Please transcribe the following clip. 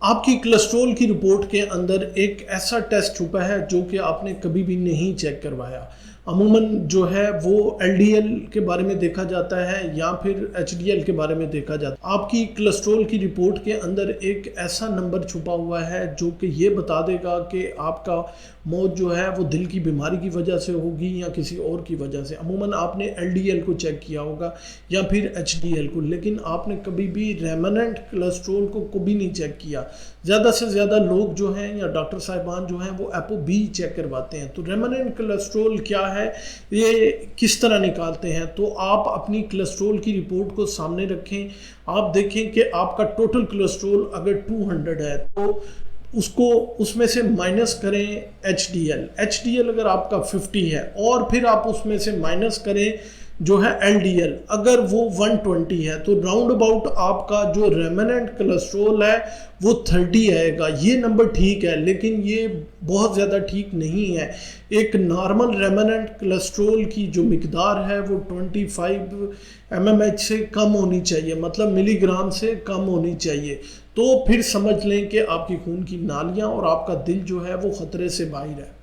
آپ کی کولیسٹرول کی رپورٹ کے اندر ایک ایسا ٹیسٹ چھپا ہے جو کہ آپ نے کبھی بھی نہیں چیک کروایا۔ عموماً جو ہے وہ ایل ڈی ایل کے بارے میں دیکھا جاتا ہے یا پھر ایچ ڈی ایل کے بارے میں دیکھا جاتا ہے۔ آپ کی کولیسٹرول کی رپورٹ کے اندر ایک ایسا نمبر چھپا ہوا ہے جو کہ یہ بتا دے گا کہ آپ کا موت جو ہے وہ دل کی بیماری کی وجہ سے ہوگی یا کسی اور کی وجہ سے۔ عموماً آپ نے ایل ڈی ایل کو چیک کیا ہوگا یا پھر ایچ ڈی ایل کو، لیکن آپ نے کبھی بھی ریمننٹ کولیسٹرول کو کبھی نہیں چیک کیا۔ زیادہ سے زیادہ لوگ جو ہیں یا ڈاکٹر صاحبان جو ہیں وہ ایپو بی چیک کرواتے ہیں۔ تو ریمننٹ کولیسٹرول کیا ہے، یہ کس طرح نکالتے ہیں؟ تو آپ اپنی کولیسٹرول کی رپورٹ کو سامنے رکھیں، آپ دیکھیں کہ آپ کا ٹوٹل کولیسٹرول اگر 200 ہے تو اس میں سے مائنس کریں ایچ ڈی ایل اگر آپ کا 50 ہے، اور پھر آپ اس میں سے مائنس کریں جو ہے ایل ڈی ایل اگر وہ 120 ہے، تو راؤنڈ اباؤٹ آپ کا جو ریمننٹ کولیسٹرول ہے وہ 30 آئے گا۔ یہ نمبر ٹھیک ہے، لیکن یہ بہت زیادہ ٹھیک نہیں ہے۔ ایک نارمل ریمننٹ کولیسٹرول کی جو مقدار ہے وہ 25 mmH سے کم ہونی چاہیے، مطلب ملی گرام سے کم ہونی چاہیے۔ تو پھر سمجھ لیں کہ آپ کی خون کی نالیاں اور آپ کا دل جو ہے وہ خطرے سے باہر ہے۔